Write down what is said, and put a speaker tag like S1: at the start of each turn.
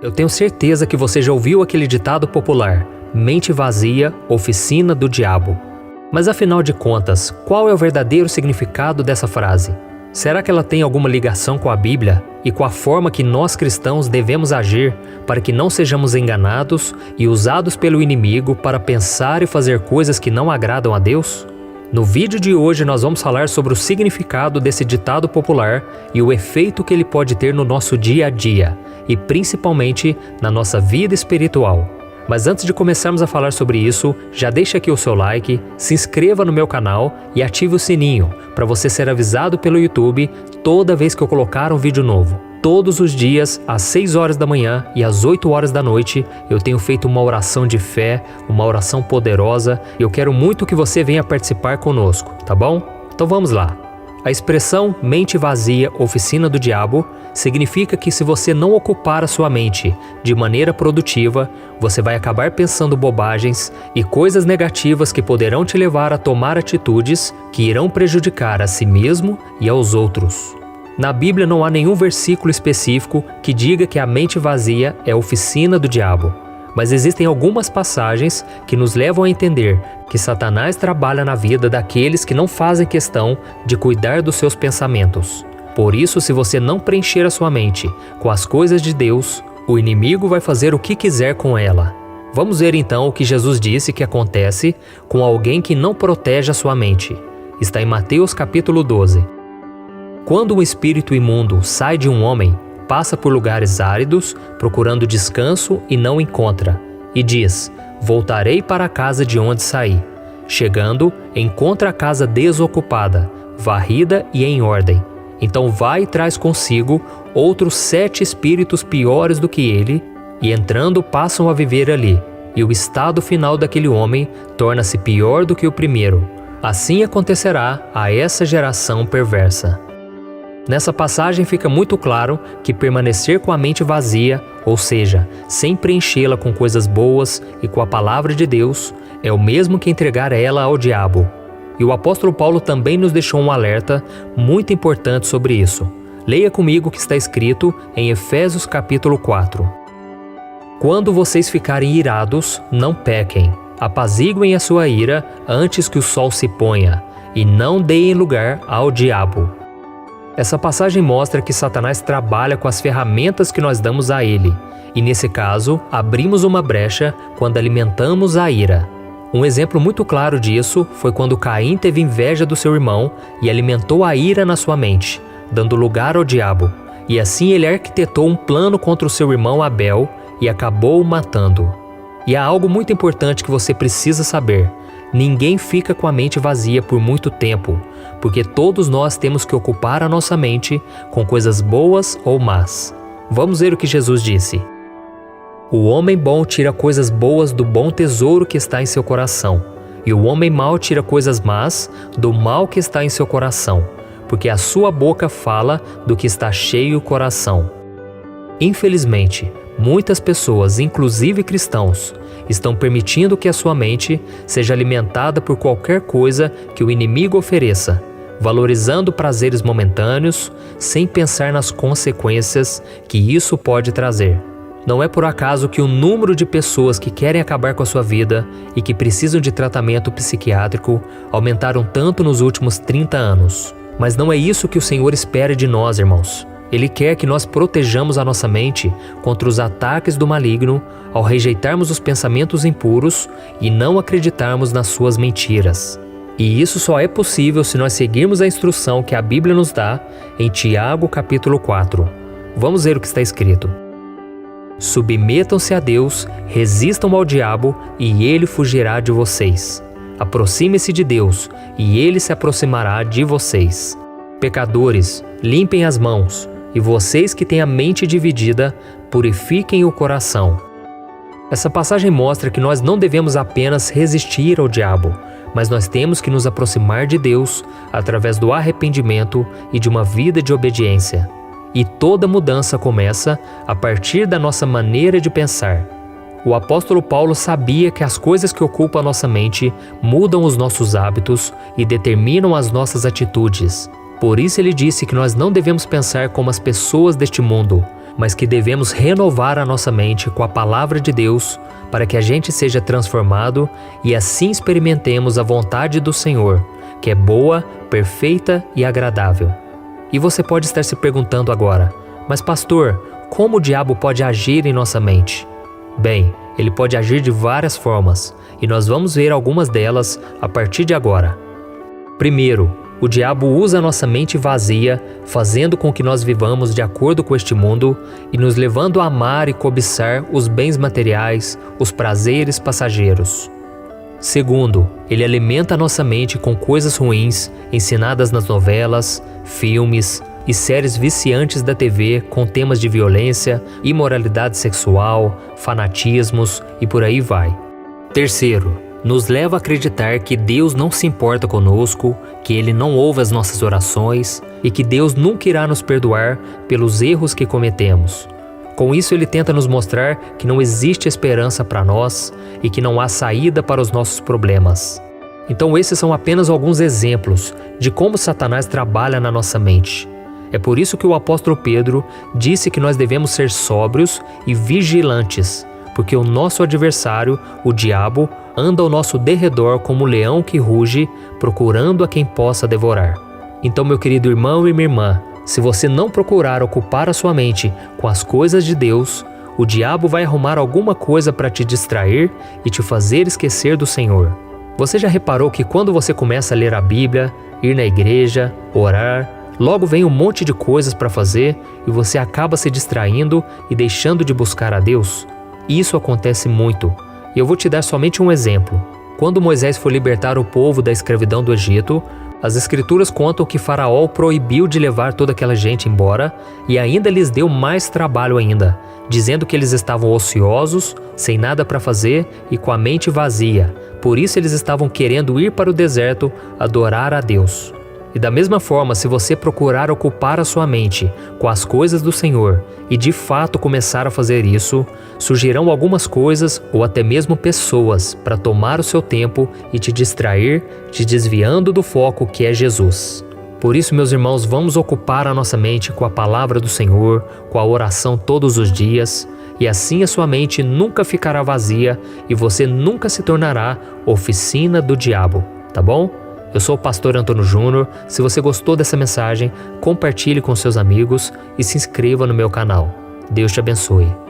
S1: Eu tenho certeza que você já ouviu aquele ditado popular: mente vazia, oficina do diabo. Mas afinal de contas, qual é o verdadeiro significado dessa frase? Será que ela tem alguma ligação com a Bíblia e com a forma que nós cristãos devemos agir para que não sejamos enganados e usados pelo inimigo para pensar e fazer coisas que não agradam a Deus? No vídeo de hoje nós vamos falar sobre o significado desse ditado popular e o efeito que ele pode ter no nosso dia a dia e principalmente na nossa vida espiritual. Mas antes de começarmos a falar sobre isso, já deixa aqui o seu like, se inscreva no meu canal e ative o sininho para você ser avisado pelo YouTube toda vez que eu colocar um vídeo novo. Todos os dias, às 6 horas da manhã e às 8 horas da noite, eu tenho feito uma oração de fé, uma oração poderosa, e eu quero muito que você venha participar conosco, tá bom? Então vamos lá. A expressão mente vazia, oficina do diabo, significa que se você não ocupar a sua mente de maneira produtiva, você vai acabar pensando bobagens e coisas negativas que poderão te levar a tomar atitudes que irão prejudicar a si mesmo e aos outros. Na Bíblia não há nenhum versículo específico que diga que a mente vazia é a oficina do diabo, mas existem algumas passagens que nos levam a entender que Satanás trabalha na vida daqueles que não fazem questão de cuidar dos seus pensamentos. Por isso, se você não preencher a sua mente com as coisas de Deus, o inimigo vai fazer o que quiser com ela. Vamos ver então o que Jesus disse que acontece com alguém que não protege a sua mente. Está em Mateus capítulo 12. Quando um espírito imundo sai de um homem, passa por lugares áridos, procurando descanso e não encontra, e diz: voltarei para a casa de onde saí. Chegando, encontra a casa desocupada, varrida e em ordem. Então vai e traz consigo outros 7 espíritos piores do que ele, e entrando passam a viver ali, e o estado final daquele homem torna-se pior do que o primeiro. Assim acontecerá a essa geração perversa. Nessa passagem fica muito claro que permanecer com a mente vazia, ou seja, sem preenchê-la com coisas boas e com a palavra de Deus, é o mesmo que entregar ela ao diabo. E o apóstolo Paulo também nos deixou um alerta muito importante sobre isso. Leia comigo o que está escrito em Efésios capítulo 4. Quando vocês ficarem irados, não pequem. Apaziguem a sua ira antes que o sol se ponha, e não deem lugar ao diabo. Essa passagem mostra que Satanás trabalha com as ferramentas que nós damos a ele, e nesse caso, abrimos uma brecha quando alimentamos a ira. Um exemplo muito claro disso foi quando Caim teve inveja do seu irmão e alimentou a ira na sua mente, dando lugar ao diabo, e assim ele arquitetou um plano contra o seu irmão Abel e acabou o matando. E há algo muito importante que você precisa saber: ninguém fica com a mente vazia por muito tempo, porque todos nós temos que ocupar a nossa mente com coisas boas ou más. Vamos ver o que Jesus disse. O homem bom tira coisas boas do bom tesouro que está em seu coração, e o homem mau tira coisas más do mal que está em seu coração, porque a sua boca fala do que está cheio o coração. Infelizmente, muitas pessoas, inclusive cristãos, estão permitindo que a sua mente seja alimentada por qualquer coisa que o inimigo ofereça, valorizando prazeres momentâneos, sem pensar nas consequências que isso pode trazer. Não é por acaso que o número de pessoas que querem acabar com a sua vida e que precisam de tratamento psiquiátrico aumentaram tanto nos últimos 30 anos. Mas não é isso que o Senhor espera de nós, irmãos. Ele quer que nós protejamos a nossa mente contra os ataques do maligno ao rejeitarmos os pensamentos impuros e não acreditarmos nas suas mentiras. E isso só é possível se nós seguirmos a instrução que a Bíblia nos dá em Tiago capítulo 4. Vamos ver o que está escrito. Submetam-se a Deus, resistam ao diabo e ele fugirá de vocês. Aproxime-se de Deus e ele se aproximará de vocês. Pecadores, limpem as mãos, e vocês que têm a mente dividida, purifiquem o coração. Essa passagem mostra que nós não devemos apenas resistir ao diabo, mas nós temos que nos aproximar de Deus através do arrependimento e de uma vida de obediência. E toda mudança começa a partir da nossa maneira de pensar. O apóstolo Paulo sabia que as coisas que ocupam a nossa mente mudam os nossos hábitos e determinam as nossas atitudes. Por isso ele disse que nós não devemos pensar como as pessoas deste mundo, mas que devemos renovar a nossa mente com a palavra de Deus para que a gente seja transformado e assim experimentemos a vontade do Senhor, que é boa, perfeita e agradável. E você pode estar se perguntando agora, mas pastor, como o diabo pode agir em nossa mente? Bem, ele pode agir de várias formas, e nós vamos ver algumas delas a partir de agora. Primeiro, o diabo usa a nossa mente vazia, fazendo com que nós vivamos de acordo com este mundo e nos levando a amar e cobiçar os bens materiais, os prazeres passageiros. Segundo, ele alimenta a nossa mente com coisas ruins ensinadas nas novelas, filmes e séries viciantes da TV com temas de violência, imoralidade sexual, fanatismos e por aí vai. Terceiro, nos leva a acreditar que Deus não se importa conosco, que Ele não ouve as nossas orações e que Deus nunca irá nos perdoar pelos erros que cometemos. Com isso, ele tenta nos mostrar que não existe esperança para nós e que não há saída para os nossos problemas. Então, esses são apenas alguns exemplos de como Satanás trabalha na nossa mente. É por isso que o apóstolo Pedro disse que nós devemos ser sóbrios e vigilantes, porque o nosso adversário, o diabo, anda ao nosso derredor como um leão que ruge, procurando a quem possa devorar. Então, meu querido irmão e minha irmã, se você não procurar ocupar a sua mente com as coisas de Deus, o diabo vai arrumar alguma coisa para te distrair e te fazer esquecer do Senhor. Você já reparou que quando você começa a ler a Bíblia, ir na igreja, orar, logo vem um monte de coisas para fazer e você acaba se distraindo e deixando de buscar a Deus? Isso acontece muito. E eu vou te dar somente um exemplo. Quando Moisés foi libertar o povo da escravidão do Egito, as escrituras contam que Faraó o proibiu de levar toda aquela gente embora e ainda lhes deu mais trabalho ainda, dizendo que eles estavam ociosos, sem nada para fazer e com a mente vazia. Por isso eles estavam querendo ir para o deserto adorar a Deus. E da mesma forma, se você procurar ocupar a sua mente com as coisas do Senhor e de fato começar a fazer isso, surgirão algumas coisas ou até mesmo pessoas para tomar o seu tempo e te distrair, te desviando do foco que é Jesus. Por isso, meus irmãos, vamos ocupar a nossa mente com a palavra do Senhor, com a oração todos os dias, e assim a sua mente nunca ficará vazia e você nunca se tornará oficina do diabo, tá bom? Eu sou o pastor Antônio Júnior. Se você gostou dessa mensagem, compartilhe com seus amigos e se inscreva no meu canal. Deus te abençoe.